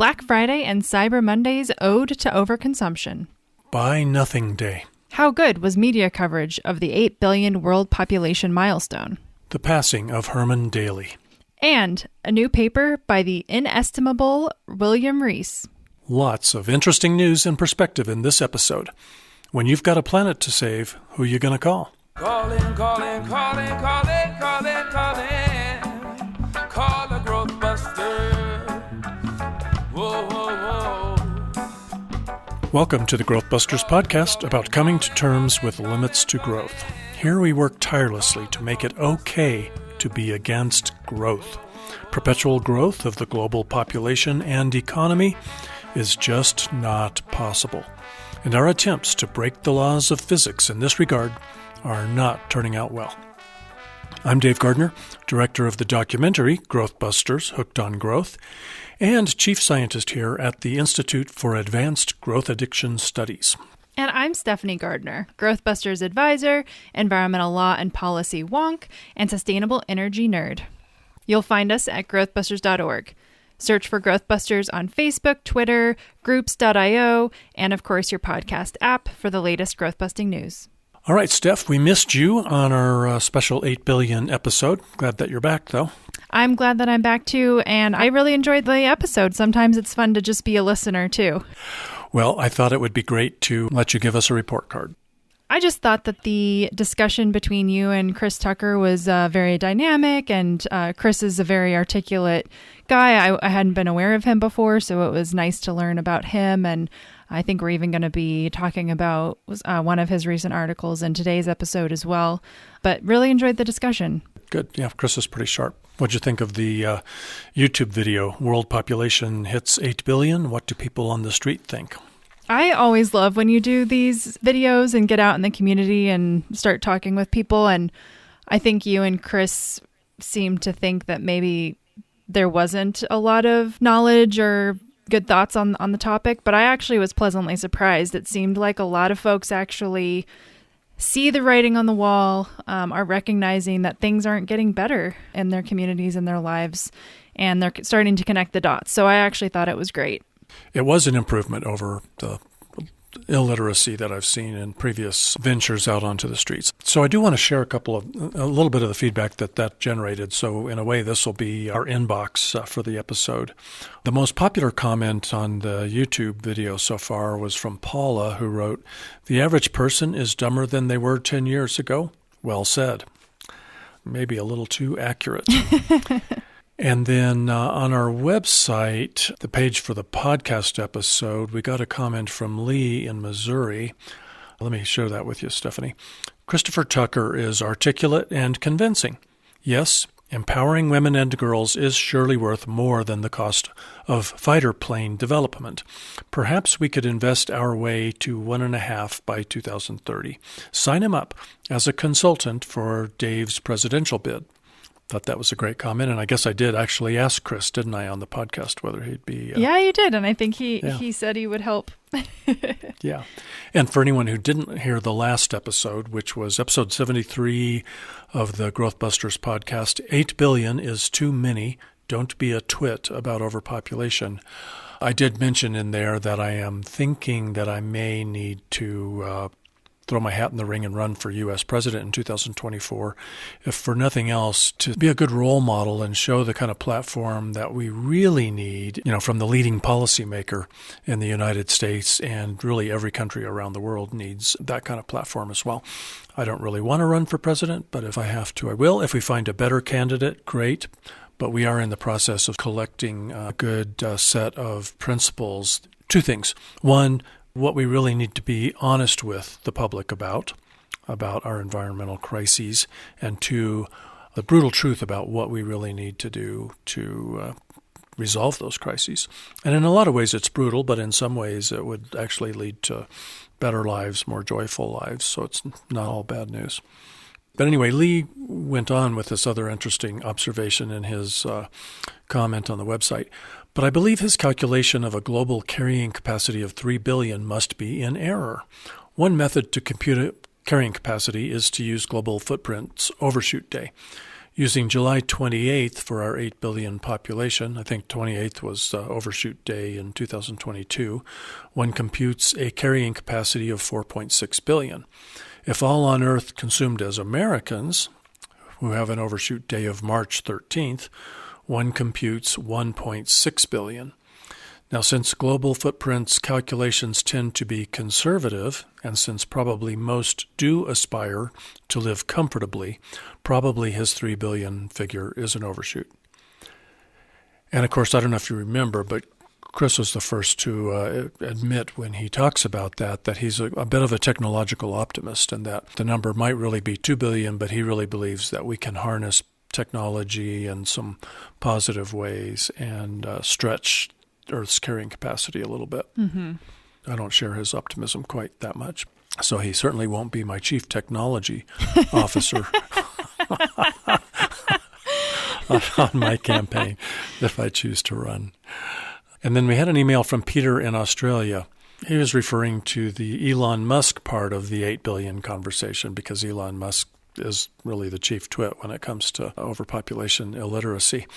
Black Friday and Cyber Monday's ode to overconsumption. Buy Nothing Day. How good was media coverage of the 8 billion world population milestone? The passing of Herman Daly. And a new paper by the inestimable William Rees. Lots of interesting news and perspective in this episode. When you've got a planet to save, who you gonna call? Calling. Call a growth buster. Whoa. Welcome to the Growth Busters podcast about coming to terms with limits to growth. Here we work tirelessly to make it okay to be against growth. Perpetual growth of the global population and economy is just not possible. And our attempts to break the laws of physics in this regard are not turning out well. I'm Dave Gardner, director of the documentary Growth Busters, Hooked on Growth, and chief scientist here at the Institute for Advanced Growth Addiction Studies. And I'm Stephanie Gardner, Growth Busters advisor, environmental law and policy wonk, and sustainable energy nerd. You'll find us at growthbusters.org. Search for Growth Busters on Facebook, Twitter, groups.io, and of course your podcast app for the latest growth busting news. All right, Steph, we missed you on our special 8 billion episode. Glad that you're back, though. I'm glad that I'm back, too, and I really enjoyed the episode. Sometimes it's fun to just be a listener, too. Well, I thought it would be great to let you give us a report card. I just thought that the discussion between you and Chris Tucker was very dynamic, and Chris is a very articulate guy. I hadn't been aware of him before, so it was nice to learn about him, and I think we're even going to be talking about one of his recent articles in today's episode as well, but really enjoyed the discussion. Good. Yeah, Chris is pretty sharp. What'd you think of the YouTube video, World Population Hits 8 Billion? What do people on the street think? I always love when you do these videos and get out in the community and start talking with people. And I think you and Chris seem to think that maybe there wasn't a lot of knowledge or good thoughts on the topic. But I actually was pleasantly surprised. It seemed like a lot of folks actually see the writing on the wall, are recognizing that things aren't getting better in their communities and their lives. And they're starting to connect the dots. So I actually thought it was great. It was an improvement over the illiteracy that I've seen in previous ventures out onto the streets. So I do want to share a little bit of the feedback that generated. So in a way, this will be our inbox for the episode. The most popular comment on the YouTube video so far was from Paula, who wrote, "The average person is dumber than they were 10 years ago. Well said." Maybe a little too accurate. And then on our website, the page for the podcast episode, we got a comment from Lee in Missouri. Let me share that with you, Stephanie. Christopher Tucker is articulate and convincing. Yes, empowering women and girls is surely worth more than the cost of fighter plane development. Perhaps we could invest our way to 1.5 by 2030. Sign him up as a consultant for Dave's presidential bid. Thought that was a great comment, and I guess I did actually ask Chris, didn't I, on the podcast whether he'd be... Yeah, you did, and I think he said he would help. Yeah. And for anyone who didn't hear the last episode, which was episode 73 of the Growth Busters podcast, 8 billion is too many. Don't be a twit about overpopulation. I did mention in there that I am thinking that I may need to throw my hat in the ring and run for U.S. president in 2024, if for nothing else, to be a good role model and show the kind of platform that we really need, from the leading policymaker in the United States, and really every country around the world needs that kind of platform as well. I don't really want to run for president, but if I have to, I will. If we find a better candidate, great. But we are in the process of collecting a good set of principles. Two things. One, what we really need to be honest with the public about our environmental crises, and two, the brutal truth about what we really need to do to resolve those crises. And in a lot of ways it's brutal, but in some ways it would actually lead to better lives, more joyful lives, so it's not all bad news. But anyway, Lee went on with this other interesting observation in his comment on the website. But I believe his calculation of a global carrying capacity of 3 billion must be in error. One method to compute carrying capacity is to use global footprint's overshoot day. Using July 28th for our 8 billion population, I think 28th was overshoot day in 2022, one computes a carrying capacity of 4.6 billion. If all on Earth consumed as Americans, who have an overshoot day of March 13th, one computes 1.6 billion. Now, since global footprints calculations tend to be conservative, and since probably most do aspire to live comfortably, probably his 3 billion figure is an overshoot. And of course, I don't know if you remember, but Chris was the first to admit when he talks about that he's a bit of a technological optimist and that the number might really be 2 billion, but he really believes that we can harness technology in some positive ways and stretch Earth's carrying capacity a little bit. Mm-hmm. I don't share his optimism quite that much. So he certainly won't be my chief technology officer on my campaign if I choose to run. And then we had an email from Peter in Australia. He was referring to the Elon Musk part of the 8 billion conversation because Elon Musk is really the chief twit when it comes to overpopulation illiteracy.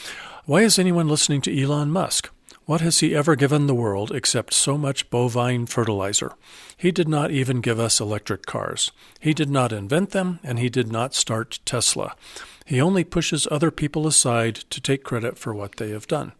Why is anyone listening to Elon Musk? What has he ever given the world except so much bovine fertilizer? He did not even give us electric cars. He did not invent them, and he did not start Tesla. He only pushes other people aside to take credit for what they have done.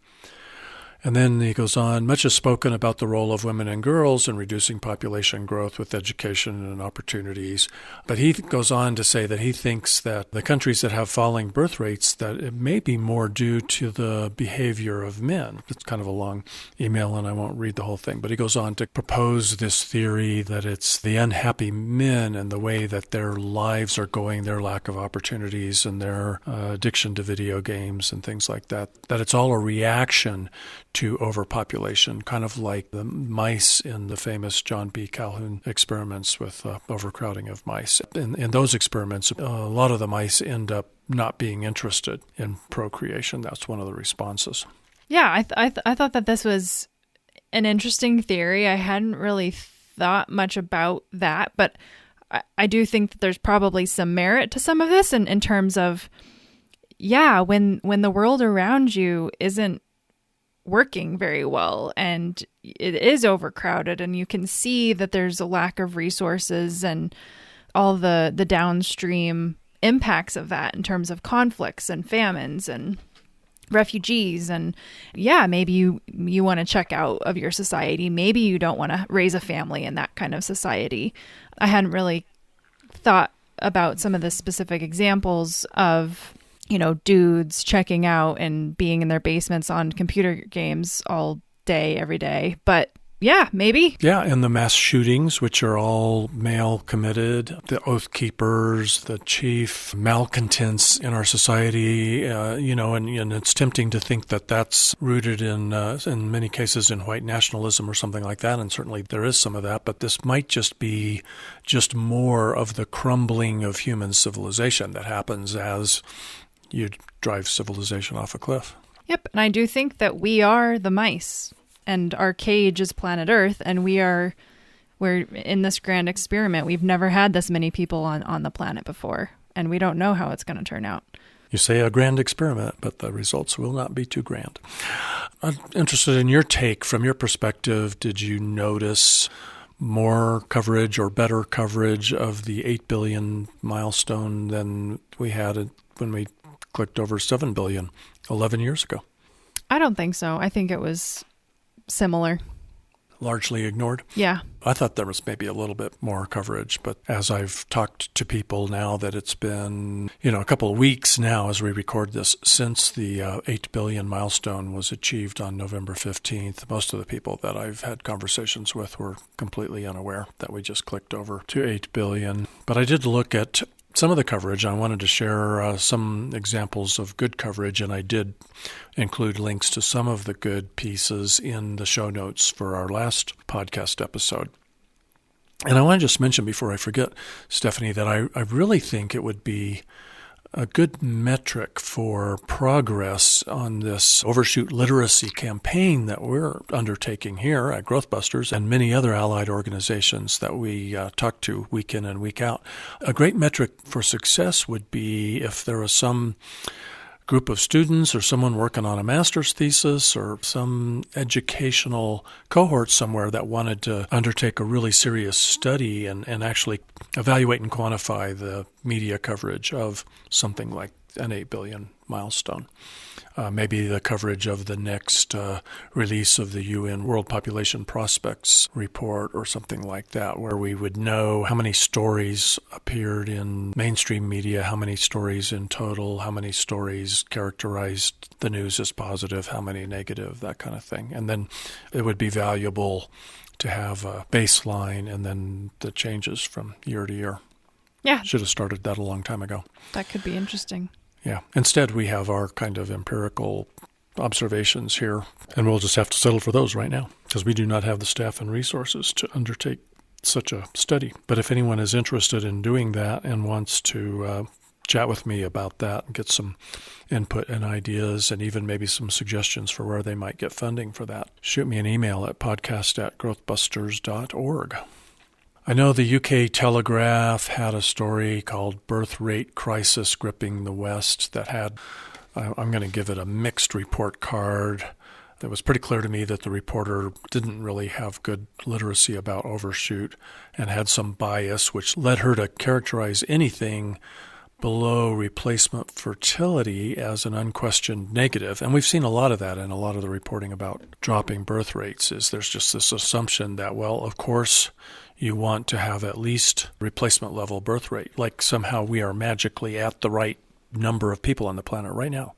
And then he goes on, much is spoken about the role of women and girls in reducing population growth with education and opportunities. But he goes on to say that he thinks that the countries that have falling birth rates, that it may be more due to the behavior of men. It's kind of a long email, and I won't read the whole thing. But he goes on to propose this theory that it's the unhappy men and the way that their lives are going, their lack of opportunities and their addiction to video games and things like that, that it's all a reaction to overpopulation, kind of like the mice in the famous John B. Calhoun experiments with overcrowding of mice. In those experiments, a lot of the mice end up not being interested in procreation. That's one of the responses. Yeah, I thought that this was an interesting theory. I hadn't really thought much about that, but I do think that there's probably some merit to some of this in terms of, yeah, when the world around you isn't working very well and it is overcrowded and you can see that there's a lack of resources and all the downstream impacts of that in terms of conflicts and famines and refugees, and yeah, maybe you want to check out of your society. Maybe you don't want to raise a family in that kind of society. I hadn't really thought about some of the specific examples of, you know, dudes checking out and being in their basements on computer games all day, every day. But yeah, maybe. Yeah, and the mass shootings, which are all male committed, the oath keepers, the chief malcontents in our society, and it's tempting to think that that's rooted in many cases in white nationalism or something like that. And certainly there is some of that, but this might just be just more of the crumbling of human civilization that happens as you drive civilization off a cliff. Yep. And I do think that we are the mice and our cage is planet Earth. And we're in this grand experiment. We've never had this many people on the planet before. And we don't know how it's going to turn out. You say a grand experiment, but the results will not be too grand. I'm interested in your take. From your perspective, did you notice more coverage or better coverage of the 8 billion milestone than we had when we clicked over 7 billion 11 years ago? I don't think so. I think it was similar. Largely ignored? Yeah. I thought there was maybe a little bit more coverage, but as I've talked to people now that it's been, a couple of weeks now as we record this since the 8 billion milestone was achieved on November 15th, most of the people that I've had conversations with were completely unaware that we just clicked over to 8 billion. But I did look at some of the coverage. I wanted to share some examples of good coverage, and I did include links to some of the good pieces in the show notes for our last podcast episode. And I want to just mention before I forget, Stephanie, that I really think it would be a good metric for progress on this overshoot literacy campaign that we're undertaking here at Growthbusters and many other allied organizations that we talk to week in and week out. A great metric for success would be if there was some group of students or someone working on a master's thesis or some educational cohort somewhere that wanted to undertake a really serious study and actually evaluate and quantify the media coverage of something like an 8 billion milestone. Maybe the coverage of the next release of the UN World Population Prospects report or something like that, where we would know how many stories appeared in mainstream media, how many stories in total, how many stories characterized the news as positive, how many negative, that kind of thing. And then it would be valuable to have a baseline and then the changes from year to year. Yeah. Should have started that a long time ago. That could be interesting. Yeah. Instead, we have our kind of empirical observations here, and we'll just have to settle for those right now because we do not have the staff and resources to undertake such a study. But if anyone is interested in doing that and wants to chat with me about that and get some input and ideas and even maybe some suggestions for where they might get funding for that, shoot me an email at podcast@growthbusters.org. I know the UK Telegraph had a story called Birth Rate Crisis Gripping the West that had, I'm going to give it a mixed report card. It was pretty clear to me that the reporter didn't really have good literacy about overshoot and had some bias, which led her to characterize anything below replacement fertility as an unquestioned negative. And we've seen a lot of that in a lot of the reporting about dropping birth rates. Is there's just this assumption that, well, of course, you want to have at least replacement level birth rate, like somehow we are magically at the right number of people on the planet right now.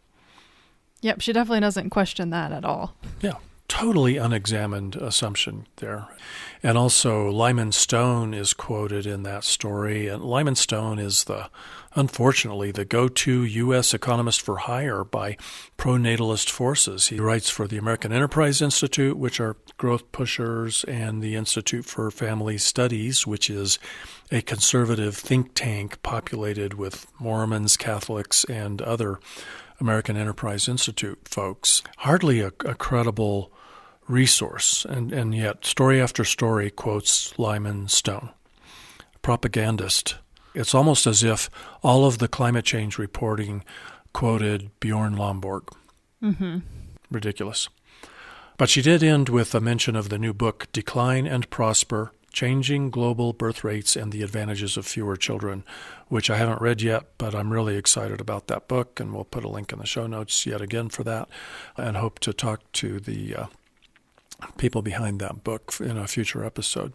Yep, she definitely doesn't question that at all. Yeah, totally unexamined assumption there. And also Lyman Stone is quoted in that story, and Lyman Stone is unfortunately the go-to U.S. economist for hire by pro-natalist forces. He writes for the American Enterprise Institute, which are growth pushers, and the Institute for Family Studies, which is a conservative think tank populated with Mormons, Catholics, and other American Enterprise Institute folks. Hardly a credible resource, and yet story after story quotes Lyman Stone. Propagandist. It's almost as if all of the climate change reporting quoted Bjorn Lomborg. Mm-hmm. Ridiculous. But she did end with a mention of the new book, Decline and Prosper, Changing Global Birth Rates and the Advantages of Fewer Children, which I haven't read yet, but I'm really excited about that book, and we'll put a link in the show notes yet again for that, and hope to talk to the people behind that book in a future episode.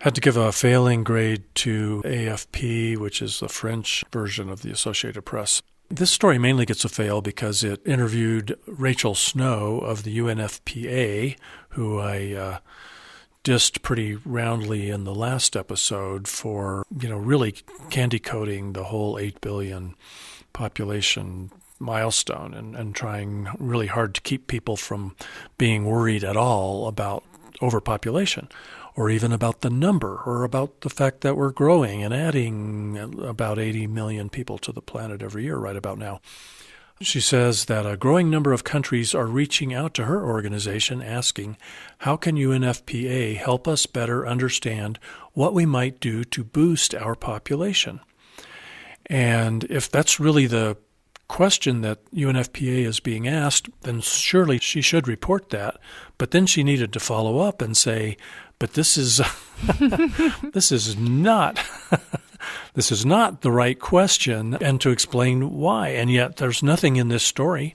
Had to give a failing grade to AFP, which is the French version of the Associated Press. This story mainly gets a fail because it interviewed Rachel Snow of the UNFPA, who I dissed pretty roundly in the last episode for, really candy coating the whole 8 billion population milestone and trying really hard to keep people from being worried at all about overpopulation, or even about the number, or about the fact that we're growing and adding about 80 million people to the planet every year right about now. She says that a growing number of countries are reaching out to her organization asking, how can UNFPA help us better understand what we might do to boost our population? And if that's really the question that UNFPA is being asked, then surely she should report that. But then she needed to follow up and say, but this is this is not this is not the right question, and to explain why. And yet there's nothing in this story.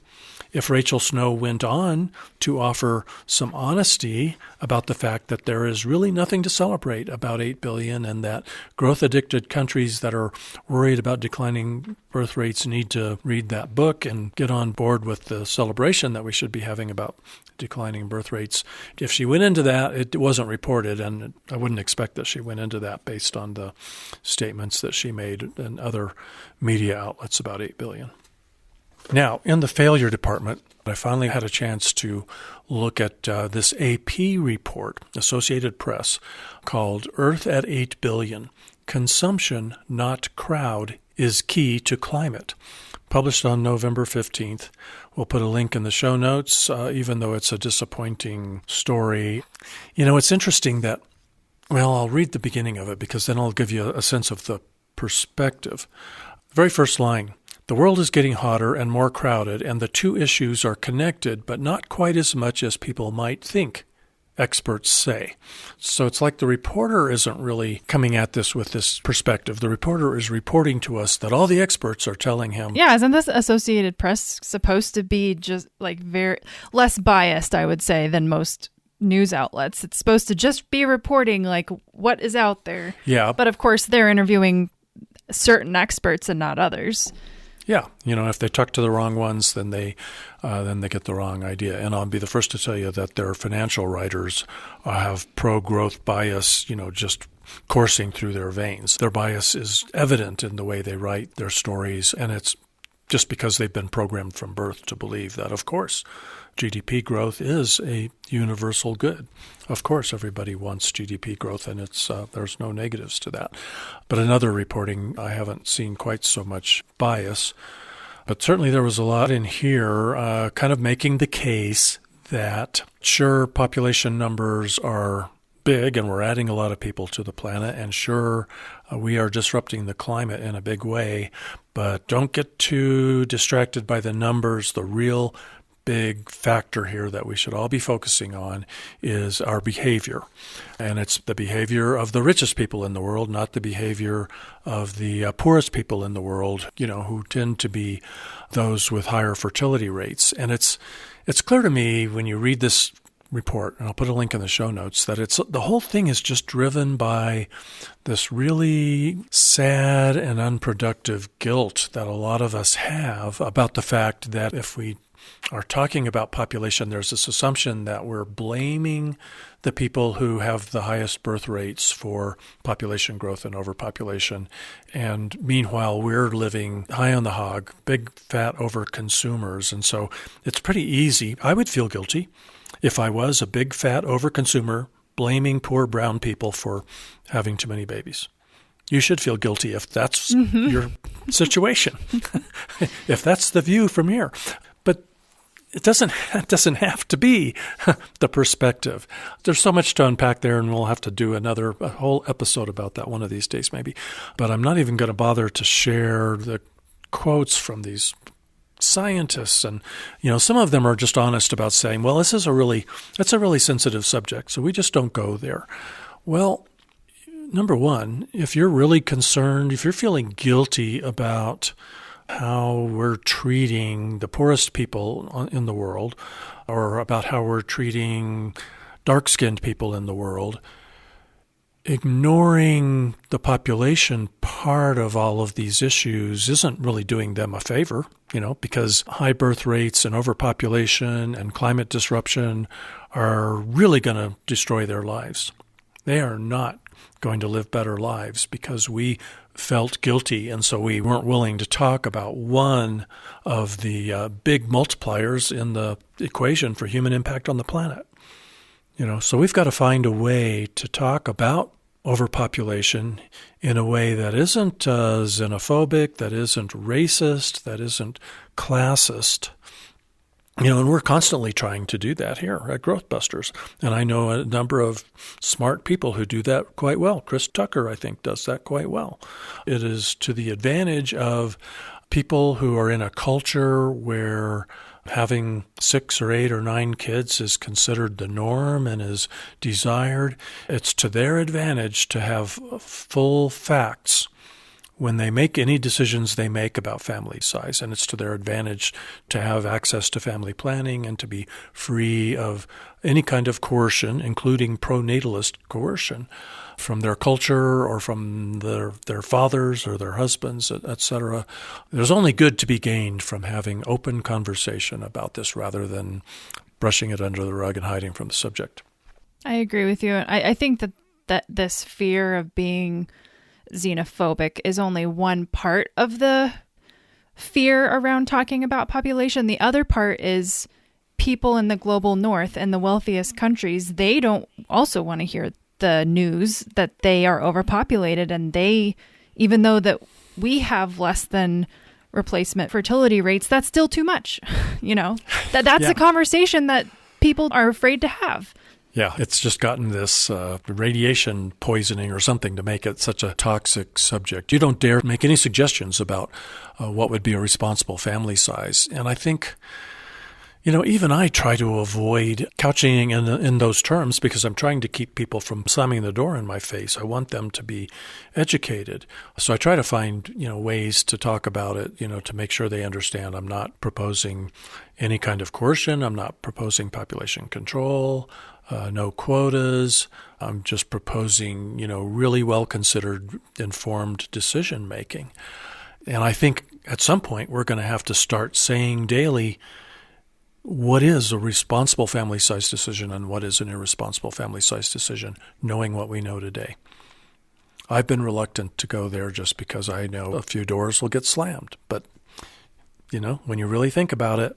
If Rachel Snow went on to offer some honesty about the fact that there is really nothing to celebrate about 8 billion and that growth-addicted countries that are worried about declining birth rates need to read that book and get on board with the celebration that we should be having about declining birth rates. If she went into that, it wasn't reported, and I wouldn't expect that she went into that based on the statements that she made in other media outlets about 8 billion. Now, in the failure department, I finally had a chance to look at this AP report, Associated Press, called Earth at 8 Billion, Consumption, Not Crowd, is key to climate. Published on November 15th. We'll put a link in the show notes, even though it's a disappointing story. It's interesting that, I'll read the beginning of it because then I'll give you a sense of the perspective. Very first line, the world is getting hotter and more crowded, and the two issues are connected, but not quite as much as people might think, experts say. So it's like the reporter isn't really coming at this with this perspective. The reporter is reporting to us that all the experts are telling him. Yeah, isn't this Associated Press supposed to be just like very less biased, I would say, than most news outlets? It's supposed to just be reporting like what is out there. Yeah. But of course, they're interviewing certain experts and not others. Yeah, if they talk to the wrong ones, then they get the wrong idea. And I'll be the first to tell you that their financial writers have pro-growth bias, just coursing through their veins. Their bias is evident in the way they write their stories, and it's just because they've been programmed from birth to believe that, of course, GDP growth is a universal good. Of course, everybody wants GDP growth, and there's no negatives to that. But in other reporting, I haven't seen quite so much bias. But certainly there was a lot in here kind of making the case that, sure, population numbers are big and we're adding a lot of people to the planet, and sure, we are disrupting the climate in a big way, but don't get too distracted by the numbers. The real big factor here that we should all be focusing on is our behavior. And it's the behavior of the richest people in the world, not the behavior of the poorest people in the world, who tend to be those with higher fertility rates. And it's clear to me when you read this report, and I'll put a link in the show notes, that the whole thing is just driven by this really sad and unproductive guilt that a lot of us have about the fact that if we are talking about population, there's this assumption that we're blaming the people who have the highest birth rates for population growth and overpopulation. And meanwhile, we're living high on the hog, big fat overconsumers. And so it's pretty easy. I would feel guilty if I was a big fat overconsumer blaming poor brown people for having too many babies. You should feel guilty if that's your situation, if that's the view from here. But it doesn't have to be the perspective. There's so much to unpack there, and we'll have to do a whole episode about that one of these days maybe. But I'm not even going to bother to share the quotes from these scientists. And, some of them are just honest about saying, well, that's a really sensitive subject, so we just don't go there. Well, number one, if you're really concerned, if you're feeling guilty about how we're treating the poorest people in the world, or about how we're treating dark-skinned people in the world, ignoring the population part of all of these issues isn't really doing them a favor, because high birth rates and overpopulation and climate disruption are really going to destroy their lives. They are not going to live better lives because we felt guilty, and so we weren't willing to talk about one of the big multipliers in the equation for human impact on the planet. So we've got to find a way to talk about overpopulation in a way that isn't xenophobic, that isn't racist, that isn't classist. And we're constantly trying to do that here at Growthbusters. And I know a number of smart people who do that quite well. Chris Tucker, I think, does that quite well. It is to the advantage of people who are in a culture where having 6 or 8 or 9 kids is considered the norm and is desired. It's to their advantage to have full facts when they make any decisions they make about family size, and it's to their advantage to have access to family planning and to be free of any kind of coercion, including pronatalist coercion, from their culture or from their fathers or their husbands, etc. There's only good to be gained from having open conversation about this rather than brushing it under the rug and hiding from the subject. I agree with you. I think that this fear of being xenophobic is only one part of the fear around talking about population. The other part is people in the global north and the wealthiest countries, they don't also want to hear the news that they are overpopulated, and they, even though that we have less than replacement fertility rates, that's still too much. That's a conversation that people are afraid to have. Yeah, it's just gotten this radiation poisoning or something to make it such a toxic subject. You don't dare make any suggestions about what would be a responsible family size. And I think, even I try to avoid couching in those terms because I'm trying to keep people from slamming the door in my face. I want them to be educated. So I try to find, ways to talk about it, to make sure they understand I'm not proposing any kind of coercion. I'm not proposing population control. No quotas. I'm just proposing, really well-considered, informed decision-making. And I think at some point we're going to have to start saying daily what is a responsible family size decision and what is an irresponsible family size decision, knowing what we know today. I've been reluctant to go there just because I know a few doors will get slammed. But, when you really think about it,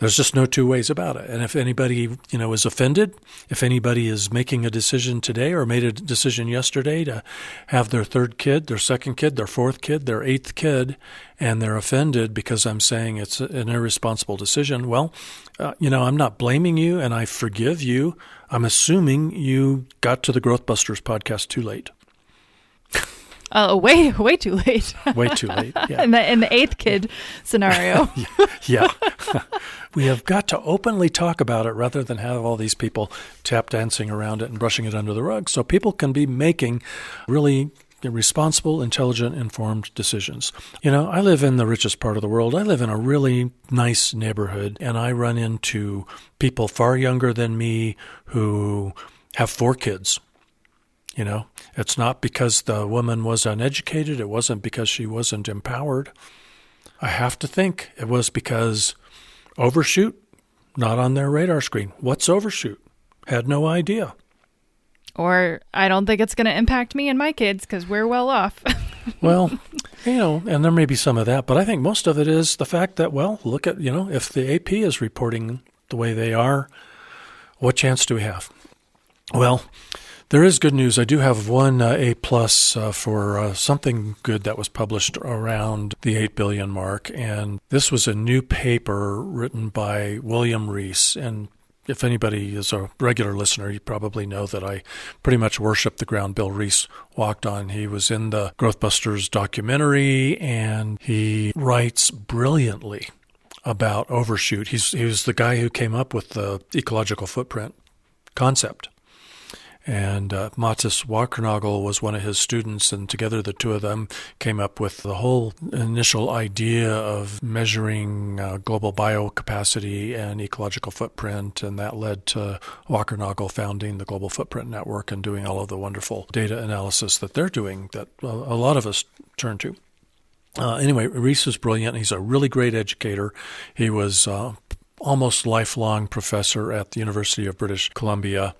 there's just no two ways about it. And if anybody, is offended, if anybody is making a decision today or made a decision yesterday to have their third kid, their second kid, their fourth kid, their eighth kid, and they're offended because I'm saying it's an irresponsible decision, well, I'm not blaming you and I forgive you. I'm assuming you got to the Growth Busters podcast too late. Way too late. Way too late, yeah. In the eighth kid scenario. Yeah. We have got to openly talk about it rather than have all these people tap dancing around it and brushing it under the rug so people can be making really responsible, intelligent, informed decisions. I live in the richest part of the world. I live in a really nice neighborhood, and I run into people far younger than me who have 4 kids. It's not because the woman was uneducated. It wasn't because she wasn't empowered. I have to think it was because overshoot, not on their radar screen. What's overshoot? Had no idea. Or I don't think it's going to impact me and my kids because we're well off. Well, and there may be some of that, but I think most of it is the fact that, look at, if the AP is reporting the way they are, what chance do we have? Well, there is good news. I do have one A+ for something good that was published around the 8 billion mark. And this was a new paper written by William Rees. And if anybody is a regular listener, you probably know that I pretty much worship the ground Bill Rees walked on. He was in the Growth Busters documentary, and he writes brilliantly about overshoot. He was the guy who came up with the ecological footprint concept. And Matis Wackernagel was one of his students, and together the two of them came up with the whole initial idea of measuring global biocapacity and ecological footprint, and that led to Wackernagel founding the Global Footprint Network and doing all of the wonderful data analysis that they're doing that a lot of us turn to. Anyway, Rees is brilliant. He's a really great educator. He was almost lifelong professor at the University of British Columbia.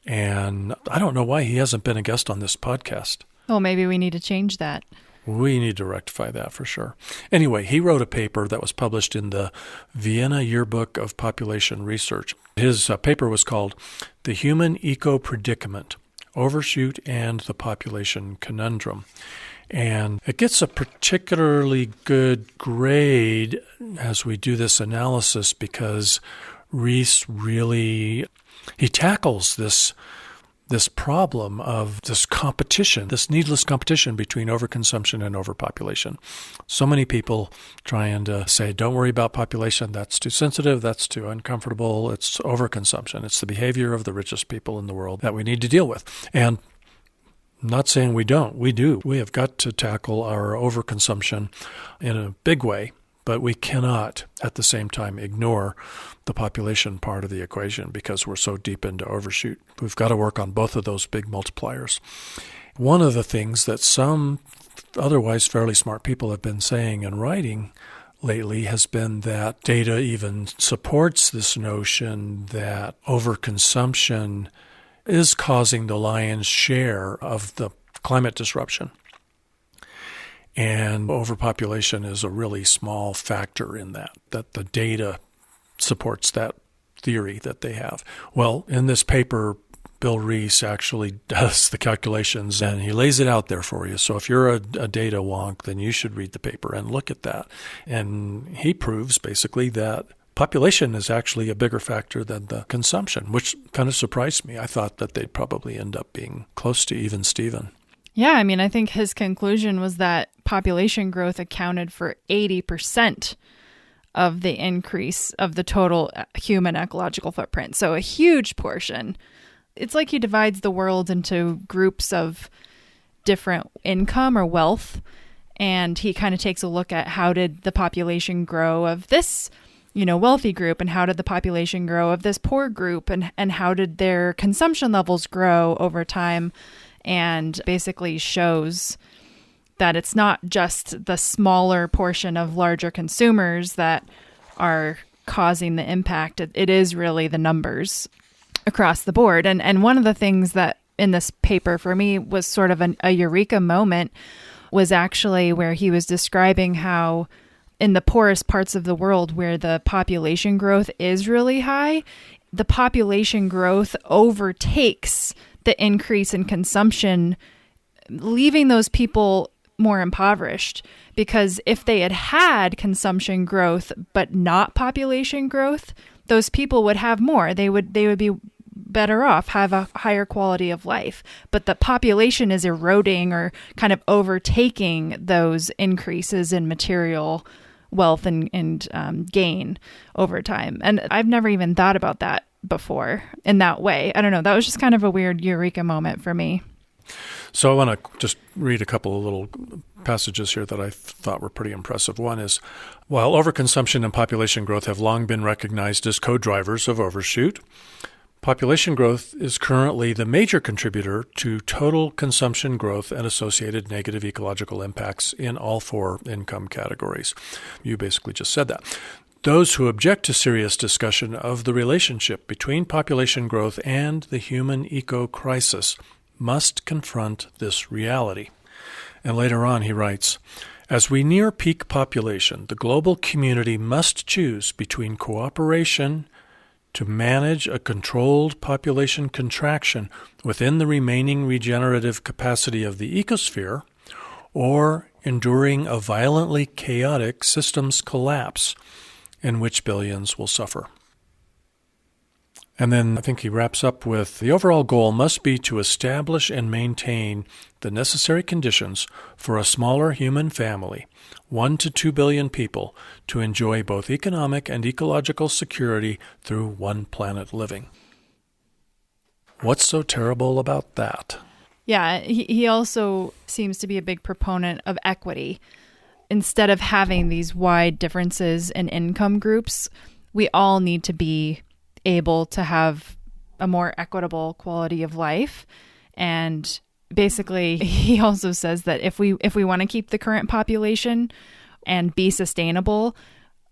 And I don't know why he hasn't been a guest on this podcast. Well, maybe we need to change that. We need to rectify that for sure. Anyway, he wrote a paper that was published in the Vienna Yearbook of Population Research. His paper was called The Human Eco-Predicament, Overshoot and the Population Conundrum. And it gets a particularly good grade as we do this analysis because Rees really... he tackles this problem of this competition, this needless competition between overconsumption and overpopulation. So many people trying to say, don't worry about population, that's too sensitive, that's too uncomfortable, it's overconsumption. It's the behavior of the richest people in the world that we need to deal with. And I'm not saying we don't. We do. We have got to tackle our overconsumption in a big way, but we cannot at the same time ignore the population part of the equation because we're so deep into overshoot. We've got to work on both of those big multipliers. One of the things that some otherwise fairly smart people have been saying and writing lately has been that data even supports this notion that overconsumption is causing the lion's share of the climate disruption. And overpopulation is a really small factor in that the data supports that theory that they have. Well, in this paper Bill Reese actually does the calculations, and he lays it out there for you. So if you're a data wonk, then you should read the paper and look at that. And he proves basically that population is actually a bigger factor than the consumption, which kind of surprised me. I thought that they'd probably end up being close to even Steven. Yeah, I mean, I think his conclusion was that population growth accounted for 80% of the increase of the total human ecological footprint. So a huge portion. It's like he divides the world into groups of different income or wealth, and he kind of takes a look at how did the population grow of this, wealthy group, and how did the population grow of this poor group, and how did their consumption levels grow over time, and basically shows that it's not just the smaller portion of larger consumers that are causing the impact. It is really the numbers across the board. And one of the things that in this paper for me was sort of a eureka moment was actually where he was describing how in the poorest parts of the world where the population growth is really high, the population growth overtakes the increase in consumption, leaving those people more impoverished. Because if they had had consumption growth but not population growth, those people would have more. They would be better off, have a higher quality of life. But the population is eroding or kind of overtaking those increases in material wealth and gain over time. And I've never even thought about that before in that way. I don't know. That was just kind of a weird eureka moment for me. So I want to just read a couple of little passages here that I thought were pretty impressive. One is, while overconsumption and population growth have long been recognized as co-drivers of overshoot, population growth is currently the major contributor to total consumption growth and associated negative ecological impacts in all four income categories. You basically just said that. Those who object to serious discussion of the relationship between population growth and the human eco-crisis must confront this reality. And later on he writes, as we near peak population, the global community must choose between cooperation to manage a controlled population contraction within the remaining regenerative capacity of the ecosphere, or enduring a violently chaotic systems collapse in which billions will suffer. And then I think he wraps up with, the overall goal must be to establish and maintain the necessary conditions for a smaller human family, 1 to 2 billion people, to enjoy both economic and ecological security through one planet living. What's so terrible about that? Yeah, he also seems to be a big proponent of equity. Instead of having these wide differences in income groups, we all need to be able to have a more equitable quality of life. And basically, he also says that if we want to keep the current population and be sustainable,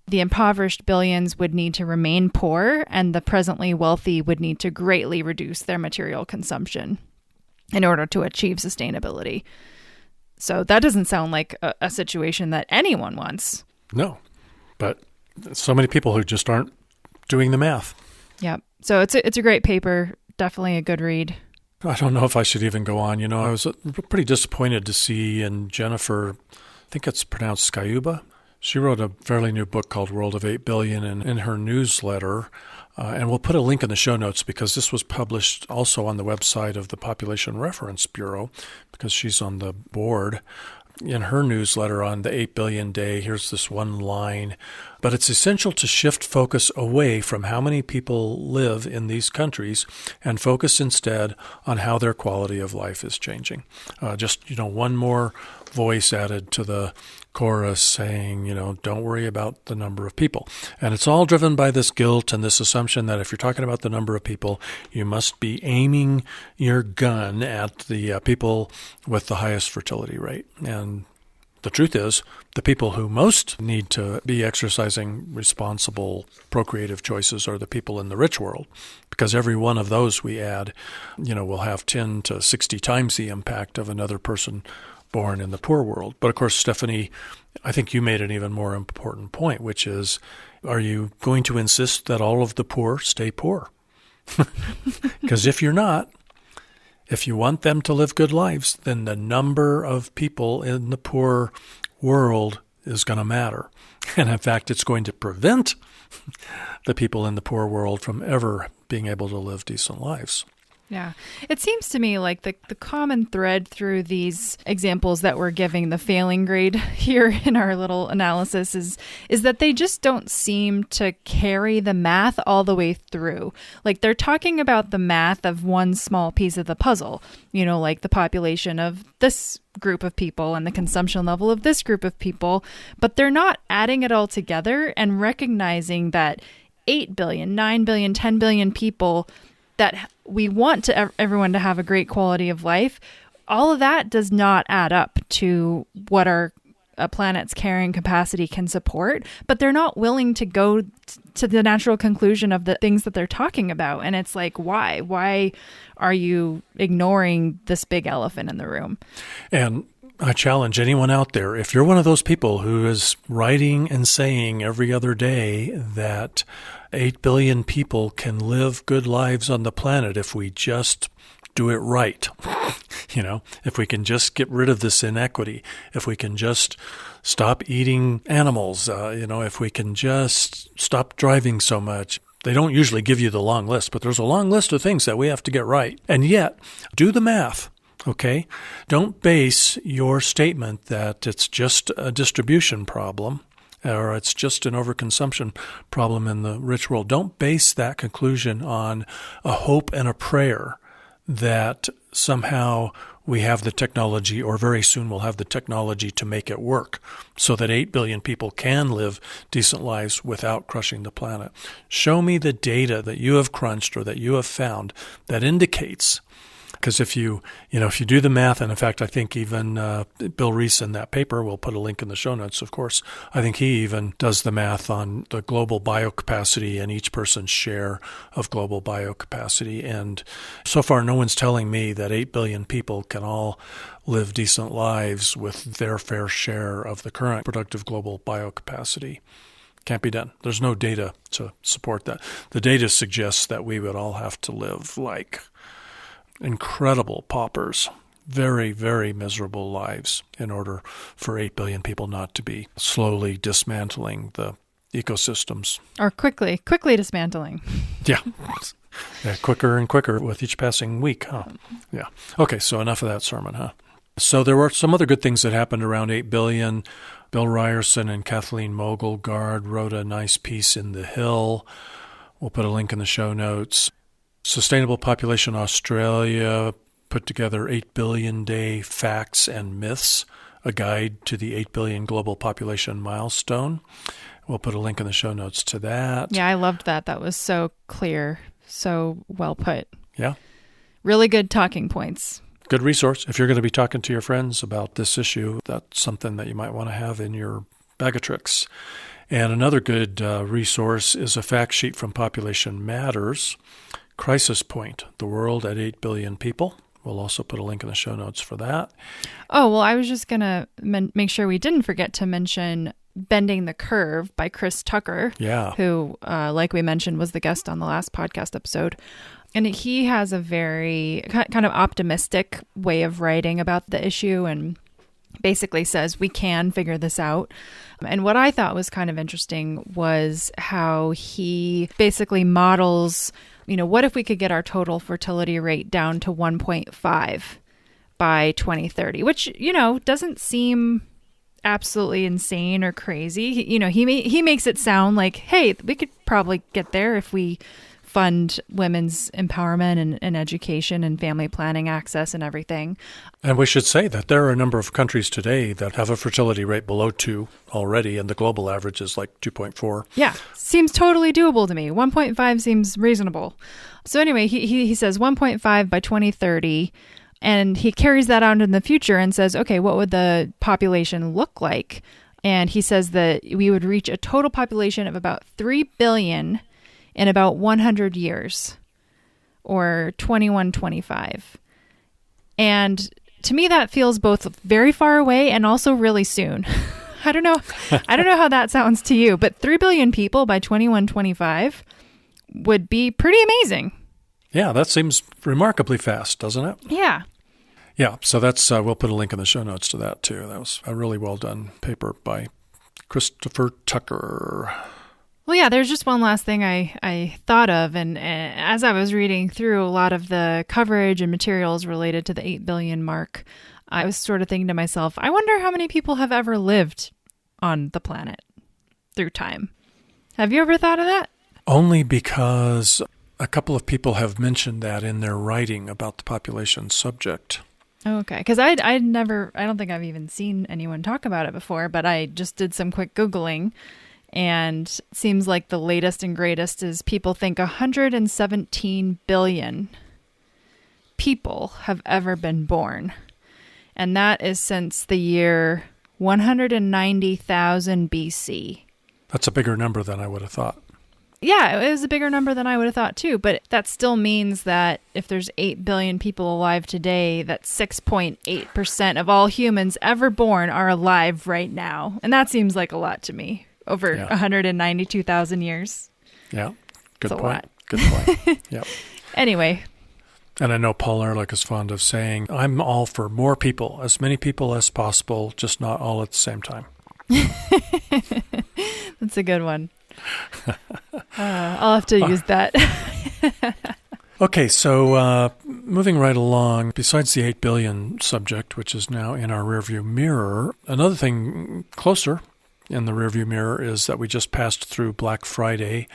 the impoverished billions would need to remain poor, and the presently wealthy would need to greatly reduce their material consumption in order to achieve sustainability. So that doesn't sound like a situation that anyone wants. No, but so many people who just aren't doing the math. Yeah. So it's a great paper. Definitely a good read. I don't know if I should even go on. I was pretty disappointed to see in Jennifer, I think it's pronounced Skyuba. She wrote a fairly new book called World of 8 Billion in her newsletter. And we'll put a link in the show notes because this was published also on the website of the Population Reference Bureau because she's on the board. In her newsletter on the 8 billion day, here's this one line, but it's essential to shift focus away from how many people live in these countries and focus instead on how their quality of life is changing. One more voice added to the chorus saying, don't worry about the number of people. And it's all driven by this guilt and this assumption that if you're talking about the number of people, you must be aiming your gun at the people with the highest fertility rate. And the truth is, the people who most need to be exercising responsible procreative choices are the people in the rich world, because every one of those we add, will have 10 to 60 times the impact of another person born in the poor world. But of course, Stephanie, I think you made an even more important point, which is, are you going to insist that all of the poor stay poor? Because if you're not, If you want them to live good lives, then the number of people in the poor world is going to matter. And in fact, it's going to prevent the people in the poor world from ever being able to live decent lives. Yeah. It seems to me like the common thread through these examples that we're giving the failing grade here in our little analysis is that they just don't seem to carry the math all the way through. Like they're talking about the math of one small piece of the puzzle, like the population of this group of people and the consumption level of this group of people, but they're not adding it all together and recognizing that 8 billion, 9 billion, 10 billion people that we want to everyone to have a great quality of life, all of that does not add up to what our planet's carrying capacity can support, but they're not willing to go to the natural conclusion of the things that they're talking about. And it's like, why? Why are you ignoring this big elephant in the room? And I challenge anyone out there, if you're one of those people who is writing and saying every other day that 8 billion people can live good lives on the planet if we just do it right, if we can just get rid of this inequity, if we can just stop eating animals, if we can just stop driving so much. They don't usually give you the long list, but there's a long list of things that we have to get right. And yet, do the math. Okay? Don't base your statement that it's just a distribution problem or it's just an overconsumption problem in the rich world. Don't base that conclusion on a hope and a prayer that somehow we have the technology or very soon we'll have the technology to make it work so that 8 billion people can live decent lives without crushing the planet. Show me the data that you have crunched or that you have found that indicates. Because if you do the math, and in fact, I think even Bill Reese in that paper, we'll put a link in the show notes, of course, I think he even does the math on the global biocapacity and each person's share of global biocapacity. And so far, no one's telling me that 8 billion people can all live decent lives with their fair share of the current productive global biocapacity. Can't be done. There's no data to support that. The data suggests that we would all have to live like incredible paupers, very, very miserable lives in order for 8 billion people not to be slowly dismantling the ecosystems. Or quickly dismantling. Yeah. Quicker and quicker with each passing week, huh? Yeah. Okay, so enough of that sermon, huh? So there were some other good things that happened around 8 billion. Bill Ryerson and Kathleen Mogelgard wrote a nice piece in The Hill. We'll put a link in the show notes. Sustainable Population Australia put together 8 billion day facts and myths, a guide to the 8 billion global population milestone. We'll put a link in the show notes to that. Yeah, I loved that. That was so clear, so well put. Yeah. Really good talking points. Good resource. If you're going to be talking to your friends about this issue, that's something that you might want to have in your bag of tricks. And another good resource is a fact sheet from Population Matters. Crisis Point, the world at 8 billion people. We'll also put a link in the show notes for that. Oh, well, I was just going to make sure we didn't forget to mention Bending the Curve by Chris Tucker, who, like we mentioned, was the guest on the last podcast episode. And he has a very kind of optimistic way of writing about the issue and basically says we can figure this out. And what I thought was kind of interesting was how he basically models, what if we could get our total fertility rate down to 1.5 by 2030, which, doesn't seem absolutely insane or crazy. He makes it sound like, hey, we could probably get there if we fund women's empowerment and education and family planning access and everything. And we should say that there are a number of countries today that have a fertility rate below 2 already, and the global average is like 2.4. Yeah, seems totally doable to me. 1.5 seems reasonable. So anyway, he says 1.5 by 2030, and he carries that out in the future and says, okay, what would the population look like? And he says that we would reach a total population of about 3 billion in about 100 years, or 2125. And to me, that feels both very far away and also really soon. I don't know how that sounds to you, but 3 billion people by 2125 would be pretty amazing. Yeah, that seems remarkably fast, doesn't it? Yeah. Yeah, so that's we'll put a link in the show notes to that too. That was a really well done paper by Christopher Tucker. Well, yeah, there's just one last thing I thought of. And as I was reading through a lot of the coverage and materials related to the 8 billion mark, I was sort of thinking to myself, I wonder how many people have ever lived on the planet through time. Have you ever thought of that? Only because a couple of people have mentioned that in their writing about the population subject. Okay, because I don't think I've even seen anyone talk about it before, but I just did some quick Googling, and it seems like the latest and greatest is people think 117 billion people have ever been born. And that is since the year 190,000 BC. That's a bigger number than I would have thought. Yeah, it was a bigger number than I would have thought too, but that still means that if there's 8 billion people alive today, that 6.8% of all humans ever born are alive right now. And that seems like a lot to me, over 192,000 years. Yeah, good That's point. A lot. Good point. Yep. Anyway. And I know Paul Ehrlich is fond of saying, I'm all for more people, as many people as possible, just not all at the same time. That's a good one. I'll have to use that. Okay, so moving right along, besides the 8 billion subject, which is now in our rearview mirror, another thing closer in the rearview mirror is that we just passed through Black Friday.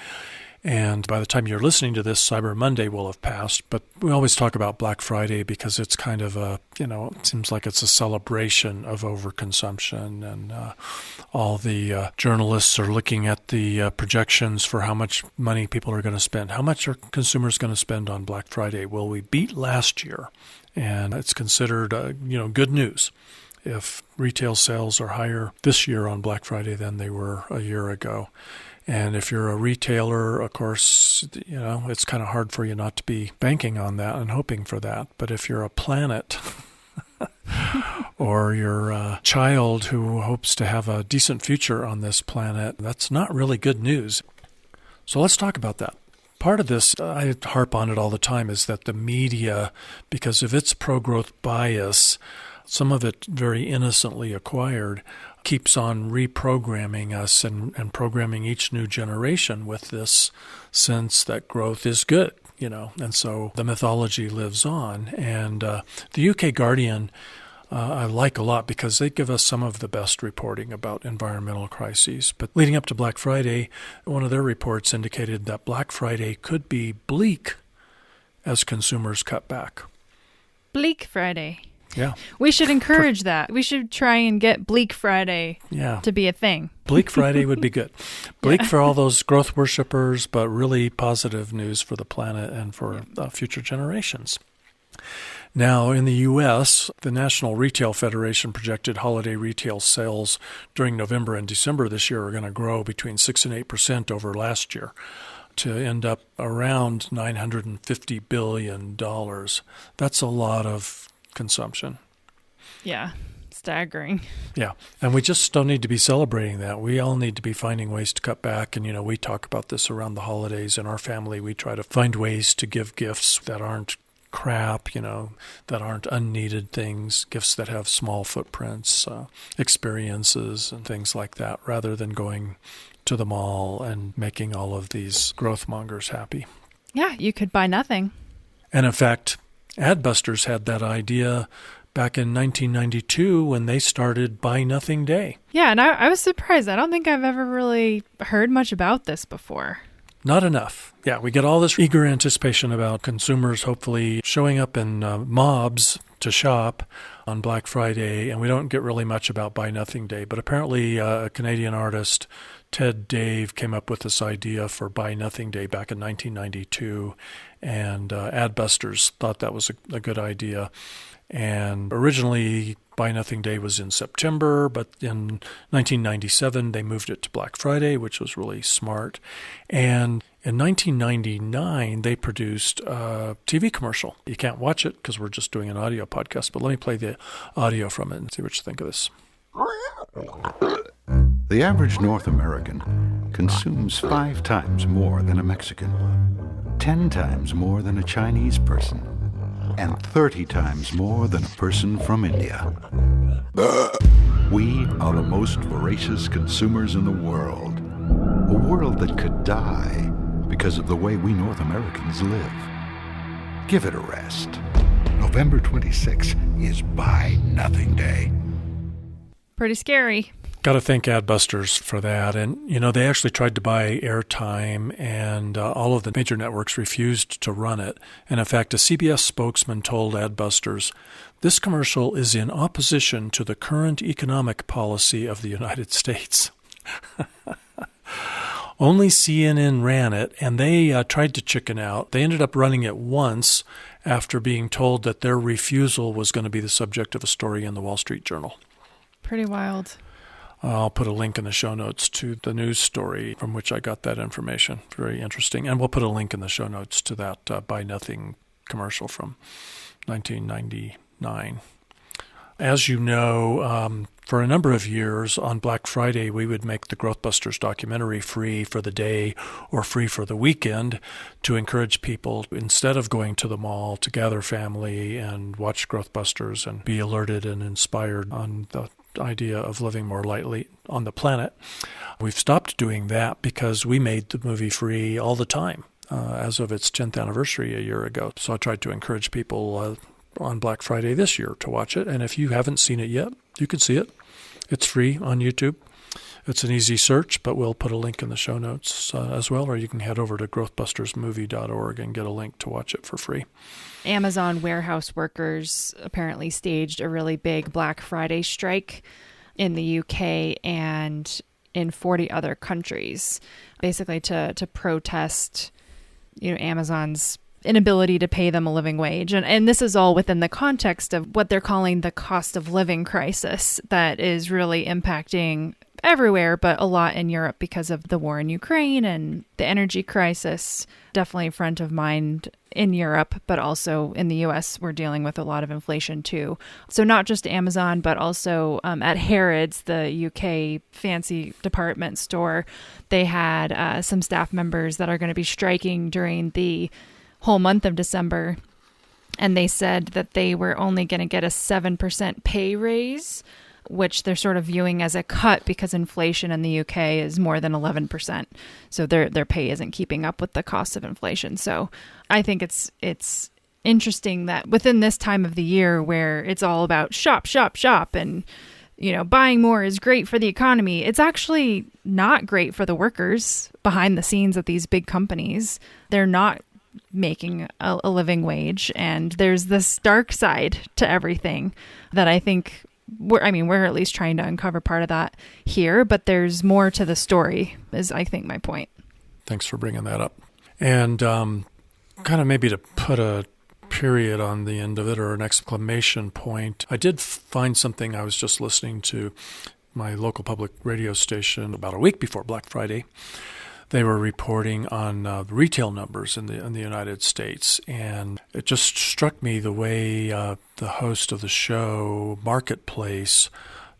And by the time you're listening to this, Cyber Monday will have passed. But we always talk about Black Friday because it's kind of a, it seems like it's a celebration of overconsumption. And all the journalists are looking at the projections for how much money people are going to spend. How much are consumers going to spend on Black Friday? Will we beat last year? And it's considered, good news if retail sales are higher this year on Black Friday than they were a year ago. And if you're a retailer, of course, it's kind of hard for you not to be banking on that and hoping for that. But if you're a planet or you're a child who hopes to have a decent future on this planet, that's not really good news. So let's talk about that. Part of this, I harp on it all the time, is that the media, because of its pro-growth bias, some of it very innocently acquired, keeps on reprogramming us and programming each new generation with this sense that growth is good, and so the mythology lives on. And the UK Guardian I like a lot because they give us some of the best reporting about environmental crises. But leading up to Black Friday, one of their reports indicated that Black Friday could be bleak as consumers cut back. Bleak Friday. Yeah. We should encourage that. We should try and get Bleak Friday to be a thing. Bleak Friday would be good. Bleak for all those growth worshipers, but really positive news for the planet and for future generations. Now, in the U.S., the National Retail Federation projected holiday retail sales during November and December this year are going to grow between 6 and 8% over last year, to end up around $950 billion. That's a lot of consumption. Yeah, staggering. Yeah, and we just don't need to be celebrating that. We all need to be finding ways to cut back. And, we talk about this around the holidays. In our family, we try to find ways to give gifts that aren't crap, that aren't unneeded things, gifts that have small footprints, experiences and things like that, rather than going to the mall and making all of these growth mongers happy. Yeah, you could buy nothing. And in fact, Adbusters had that idea back in 1992 when they started Buy Nothing Day. Yeah, and I was surprised. I don't think I've ever really heard much about this before. Not enough. Yeah, we get all this eager anticipation about consumers hopefully showing up in mobs to shop on Black Friday, and we don't get really much about Buy Nothing Day. But apparently a Canadian artist, Ted Dave, came up with this idea for Buy Nothing Day back in 1992, and Adbusters thought that was a good idea. And originally, Buy Nothing Day was in September, but in 1997, they moved it to Black Friday, which was really smart. And in 1999, they produced a TV commercial. You can't watch it because we're just doing an audio podcast, but let me play the audio from it and see what you think of this. The average North American consumes 5 times more than a Mexican, 10 times more than a Chinese person, and 30 times more than a person from India. We are the most voracious consumers in the world. A world that could die because of the way we North Americans live. Give it a rest. November 26 is Buy Nothing Day. Pretty scary. Got to thank Adbusters for that. And, they actually tried to buy airtime, and all of the major networks refused to run it. And in fact, a CBS spokesman told Adbusters, "This commercial is in opposition to the current economic policy of the United States." Only CNN ran it, and they tried to chicken out. They ended up running it once after being told that their refusal was going to be the subject of a story in the Wall Street Journal. Pretty wild. I'll put a link in the show notes to the news story from which I got that information. Very interesting. And we'll put a link in the show notes to that Buy Nothing commercial from 1999. As you know, for a number of years on Black Friday, we would make the Growthbusters documentary free for the day or free for the weekend to encourage people, instead of going to the mall, to gather family and watch Growthbusters and be alerted and inspired on the idea of living more lightly on the planet. We've stopped doing that because we made the movie free all the time as of its 10th anniversary a year ago. So I tried to encourage people on Black Friday this year to watch it. And if you haven't seen it yet, you can see it. It's free on YouTube. It's an easy search, but we'll put a link in the show notes as well, or you can head over to growthbustersmovie.org and get a link to watch it for free. Amazon warehouse workers apparently staged a really big Black Friday strike in the UK and in 40 other countries, basically to protest, Amazon's inability to pay them a living wage. And this is all within the context of what they're calling the cost of living crisis that is really impacting everywhere, but a lot in Europe because of the war in Ukraine and the energy crisis. Definitely front of mind in Europe, but also in the US, we're dealing with a lot of inflation too. So not just Amazon, but also at Harrods, the UK fancy department store, they had some staff members that are going to be striking during the whole month of December. And they said that they were only going to get a 7% pay raise, which they're sort of viewing as a cut because inflation in the UK is more than 11%. So their pay isn't keeping up with the cost of inflation. So I think it's interesting that within this time of the year where it's all about shop, shop, shop, and buying more is great for the economy, it's actually not great for the workers behind the scenes at these big companies. They're not making a living wage, and there's this dark side to everything that I think we're at least trying to uncover part of that here, but there's more to the story, is I think my point. Thanks for bringing that up. And kind of maybe to put a period on the end of it, or an exclamation point, I did find something. I was just listening to my local public radio station about a week before Black Friday. They were reporting on the retail numbers in the United States, and it just struck me the way the host of the show, Marketplace,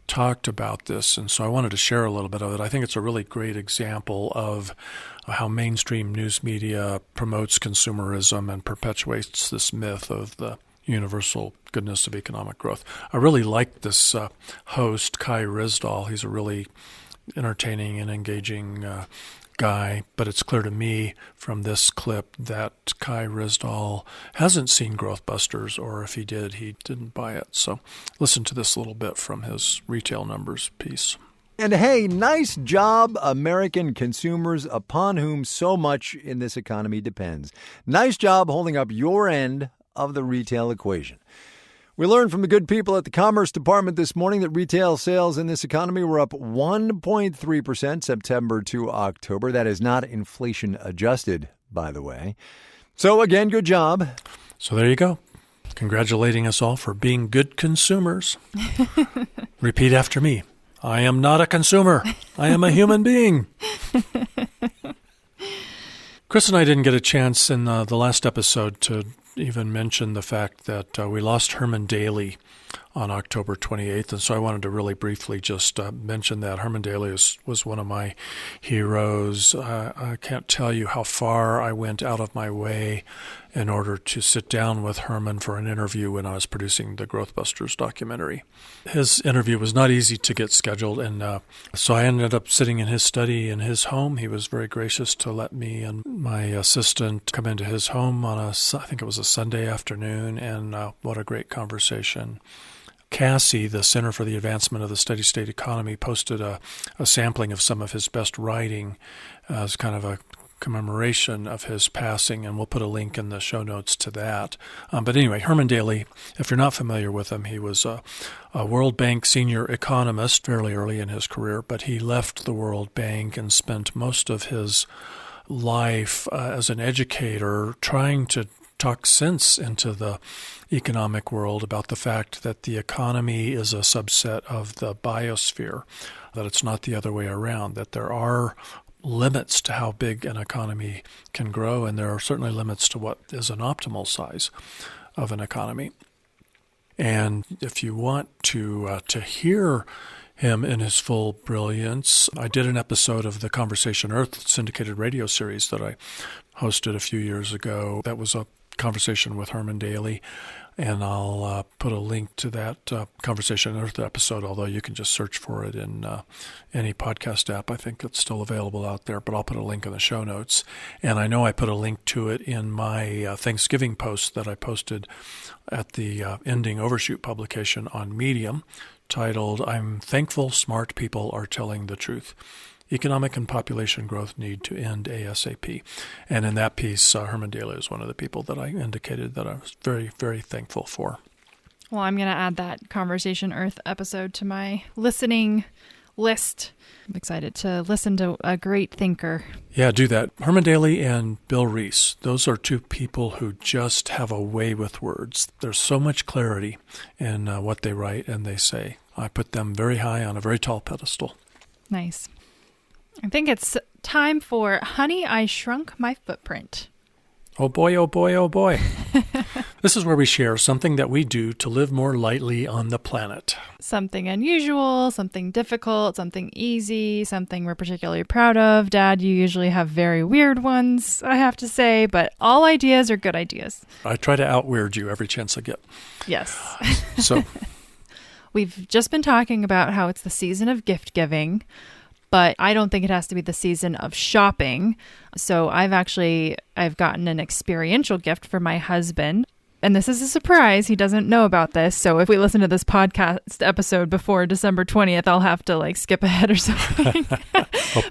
talked about this, and so I wanted to share a little bit of it. I think it's a really great example of how mainstream news media promotes consumerism and perpetuates this myth of the universal goodness of economic growth. I really like this host, Kai Ryssdal. He's a really entertaining and engaging guy, but it's clear to me from this clip that Kai Ryssdal hasn't seen Growthbusters, or if he did, he didn't buy it. So listen to this little bit from his retail numbers piece. And hey, nice job, American consumers, upon whom so much in this economy depends. Nice job holding up your end of the retail equation. We learned from the good people at the Commerce Department this morning that retail sales in this economy were up 1.3% September to October. That is not inflation adjusted, by the way. So again, good job. So there you go. Congratulating us all for being good consumers. Repeat after me. I am not a consumer. I am a human being. Chris and I didn't get a chance in the last episode to even mention the fact that we lost Herman Daly on October 28th. And so I wanted to really briefly just mention that. Herman Daly was one of my heroes. I can't tell you how far I went out of my way in order to sit down with Herman for an interview when I was producing the Growth Busters documentary. His interview was not easy to get scheduled, and so I ended up sitting in his study in his home. He was very gracious to let me and my assistant come into his home on I think it was a Sunday afternoon, and what a great conversation. Cassie, the Center for the Advancement of the Steady State Economy, posted a sampling of some of his best writing as kind of a commemoration of his passing, and we'll put a link in the show notes to that. But anyway, Herman Daly, if you're not familiar with him, he was a World Bank senior economist fairly early in his career, but he left the World Bank and spent most of his life as an educator trying to talk sense into the economic world about the fact that the economy is a subset of the biosphere, that it's not the other way around, that there are limits to how big an economy can grow, and there are certainly limits to what is an optimal size of an economy. And if you want to hear him in his full brilliance, I did an episode of the Conversation Earth syndicated radio series that I hosted a few years ago. That was a conversation with Herman Daly, and I'll put a link to that Conversation Earth episode, although you can just search for it in any podcast app. I think it's still available out there, but I'll put a link in the show notes. And I know I put a link to it in my Thanksgiving post that I posted at the Ending Overshoot publication on Medium, titled, "I'm Thankful Smart People Are Telling the Truth. Economic and population growth need to end ASAP." And in that piece, Herman Daly is one of the people that I indicated that I was very, very thankful for. Well, I'm going to add that Conversation Earth episode to my listening list. I'm excited to listen to a great thinker. Yeah, do that. Herman Daly and Bill Reese, those are two people who just have a way with words. There's so much clarity in what they write and they say. I put them very high on a very tall pedestal. Nice. I think it's time for Honey, I Shrunk My Footprint. Oh boy, oh boy, oh boy. This is where we share something that we do to live more lightly on the planet. Something unusual, something difficult, something easy, something we're particularly proud of. Dad, you usually have very weird ones, I have to say, but all ideas are good ideas. I try to out-weird you every chance I get. Yes. So, we've just been talking about how it's the season of gift giving, but I don't think it has to be the season of shopping. So I've gotten an experiential gift for my husband. And this is a surprise. He doesn't know about this. So if we listen to this podcast episode before December 20th, I'll have to skip ahead or something.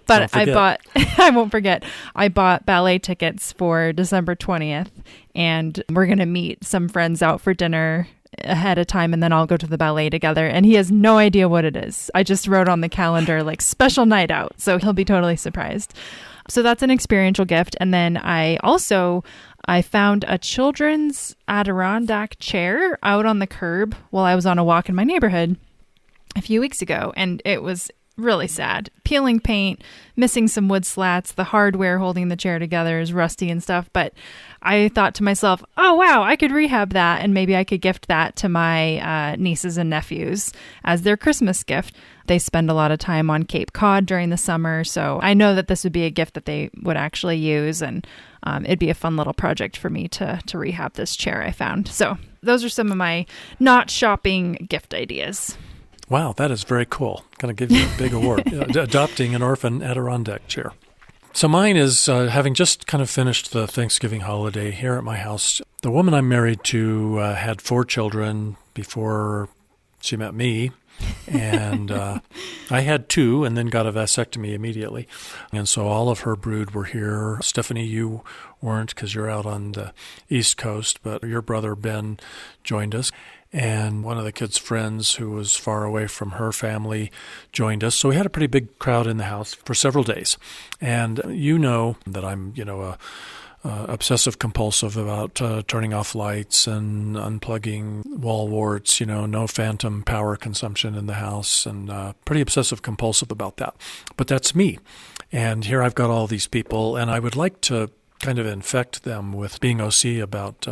But I won't forget. I bought ballet tickets for December 20th, and we're going to meet some friends out for dinner ahead of time, and then I'll go to the ballet together, and he has no idea what it is. I just wrote on the calendar special night out, so he'll be totally surprised. So that's an experiential gift. And then I found a children's Adirondack chair out on the curb while I was on a walk in my neighborhood a few weeks ago, and it was really sad. Peeling paint, missing some wood slats, the hardware holding the chair together is rusty and stuff. But I thought to myself, oh, wow, I could rehab that, and maybe I could gift that to my nieces and nephews as their Christmas gift. They spend a lot of time on Cape Cod during the summer, so I know that this would be a gift that they would actually use, and it'd be a fun little project for me to rehab this chair I found. So those are some of my not shopping gift ideas. Wow, that is very cool. Going to give you a big award, adopting an orphan Adirondack chair. So mine is having just kind of finished the Thanksgiving holiday here at my house. The woman I'm married to had 4 children before she met me, and I had 2 and then got a vasectomy immediately. And so all of her brood were here. Stephanie, you weren't because you're out on the East Coast, but your brother Ben joined us. And one of the kids' friends who was far away from her family joined us. So we had a pretty big crowd in the house for several days. And you know that I'm, obsessive compulsive about turning off lights and unplugging wall warts, no phantom power consumption in the house, and pretty obsessive compulsive about that. But that's me. And here I've got all these people, and I would like to kind of infect them with being OC about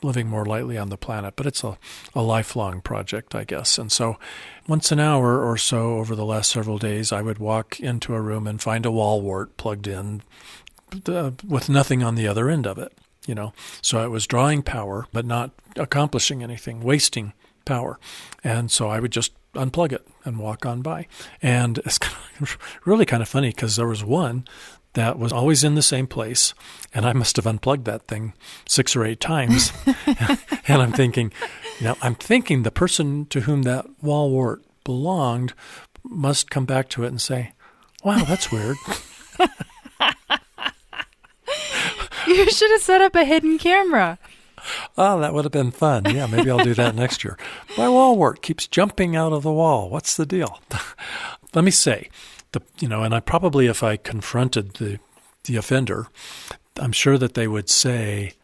living more lightly on the planet. But it's a lifelong project, I guess. And so once an hour or so over the last several days, I would walk into a room and find a wall wart plugged in with nothing on the other end of it. So it was drawing power, but not accomplishing anything, wasting power. And so I would just unplug it and walk on by. And it's really kind of funny because there was one that was always in the same place, and I must have unplugged that thing 6 or 8 times. And I'm thinking the person to whom that wall wart belonged must come back to it and say, wow, that's weird. You should have set up a hidden camera. Oh, that would have been fun. Yeah, maybe I'll do that next year. My wall wart keeps jumping out of the wall. What's the deal? Let me say, and I probably, if I confronted the offender, I'm sure that they would say,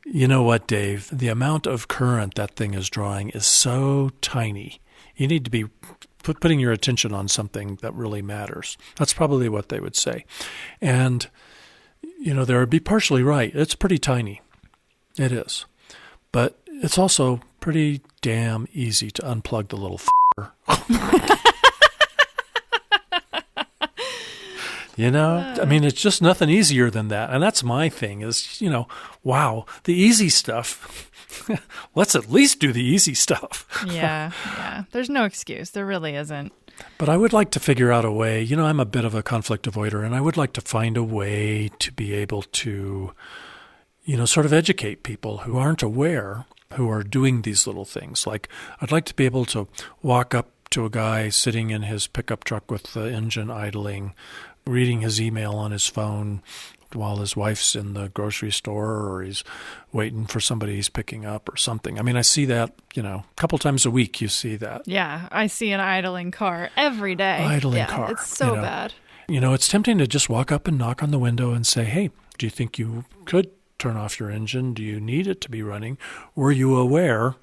you know what, Dave, the amount of current that thing is drawing is so tiny. You need to be putting your attention on something that really matters. That's probably what they would say. And they would be partially right. It's pretty tiny. It is. But it's also pretty damn easy to unplug the little f***er. I mean, it's just nothing easier than that. And that's my thing is, wow, the easy stuff. Let's at least do the easy stuff. Yeah. There's no excuse. There really isn't. But I would like to figure out a way. I'm a bit of a conflict avoider, and I would like to find a way to be able to, sort of educate people who aren't aware, who are doing these little things. Like, I'd like to be able to walk up to a guy sitting in his pickup truck with the engine idling, reading his email on his phone while his wife's in the grocery store, or he's waiting for somebody he's picking up or something. I mean, I see that, a couple times a week you see that. Yeah, I see an idling car every day. Car. It's so bad. It's tempting to just walk up and knock on the window and say, hey, do you think you could turn off your engine? Do you need it to be running? Were you aware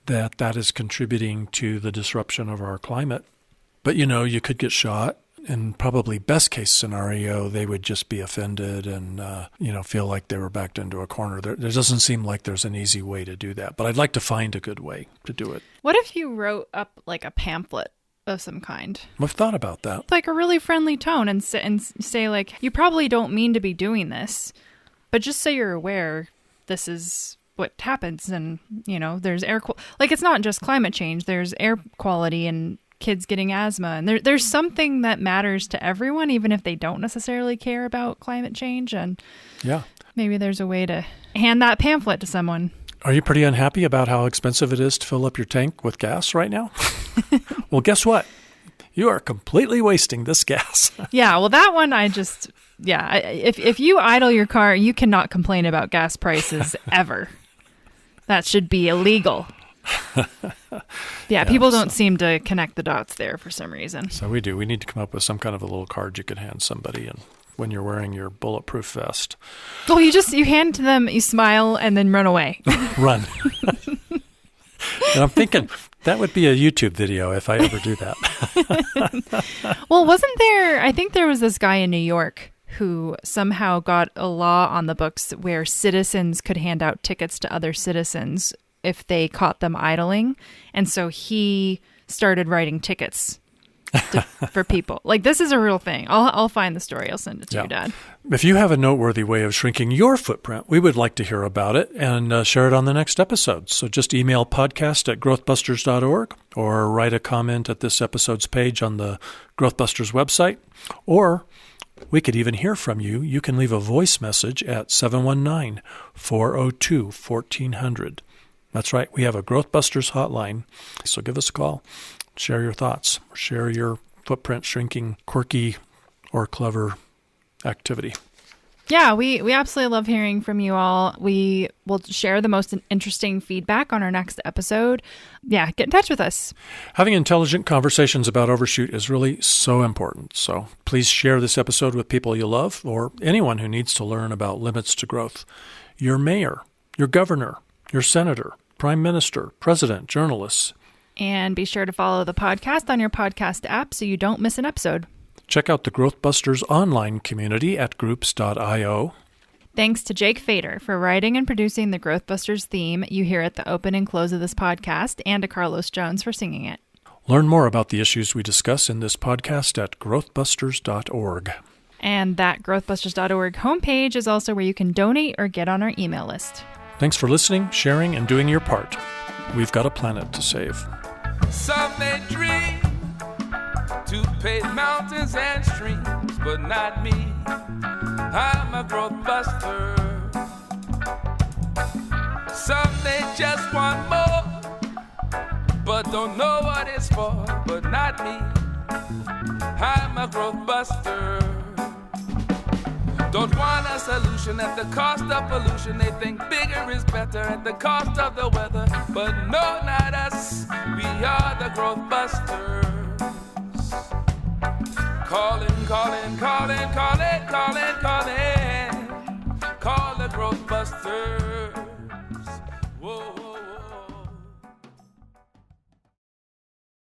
that that is contributing to the disruption of our climate? But, you could get shot. And probably best case scenario, they would just be offended and, feel like they were backed into a corner. There doesn't seem like there's an easy way to do that, but I'd like to find a good way to do it. What if you wrote up like a pamphlet of some kind? I've thought about that. Like a really friendly tone and say like, you probably don't mean to be doing this, but just so you're aware, this is what happens. And, there's like, it's not just climate change. There's air quality and kids getting asthma, and there's something that matters to everyone, even if they don't necessarily care about climate change. And maybe there's a way to hand that pamphlet to someone. Are you pretty unhappy about how expensive it is to fill up your tank with gas right now? Well, guess what? You are completely wasting this gas. Yeah, well, that one if you idle your car, you cannot complain about gas prices ever. That should be illegal. People don't seem to connect the dots there for some reason. So we do. We need to come up with some kind of a little card you could hand somebody, and when you're wearing your bulletproof vest. Well, you hand it to them, you smile, and then run away. Run. And I'm thinking that would be a YouTube video if I ever do that. Well, I think there was this guy in New York who somehow got a law on the books where citizens could hand out tickets to other citizens if they caught them idling. And so he started writing tickets for people. Like, this is a real thing. I'll find the story. I'll send it to you, Dad. If you have a noteworthy way of shrinking your footprint, we would like to hear about it and share it on the next episode. So just email podcast@growthbusters.org or write a comment at this episode's page on the Growthbusters website. Or we could even hear from you. You can leave a voice message at 719-402-1400. That's right. We have a Growthbusters hotline. So give us a call. Share your thoughts. Share your footprint shrinking, quirky, or clever activity. Yeah, we absolutely love hearing from you all. We will share the most interesting feedback on our next episode. Yeah, get in touch with us. Having intelligent conversations about overshoot is really so important. So please share this episode with people you love or anyone who needs to learn about limits to growth. Your mayor, your governor, your senator, prime minister, president, journalists. And be sure to follow the podcast on your podcast app so you don't miss an episode. Check out the Growthbusters online community at groups.io. Thanks to Jake Fader for writing and producing the Growthbusters theme you hear at the open and close of this podcast, and to Carlos Jones for singing it. Learn more about the issues we discuss in this podcast at growthbusters.org. And that growthbusters.org homepage is also where you can donate or get on our email list. Thanks for listening, sharing, and doing your part. We've got a planet to save. Some may dream to pave mountains and streams, but not me. I'm a growth buster. Some they just want more, but don't know what it's for, but not me. I'm a growth buster. Don't want a solution at the cost of pollution. They think bigger is better at the cost of the weather. But no, not us. We are the growth busters. Calling, calling, calling, calling.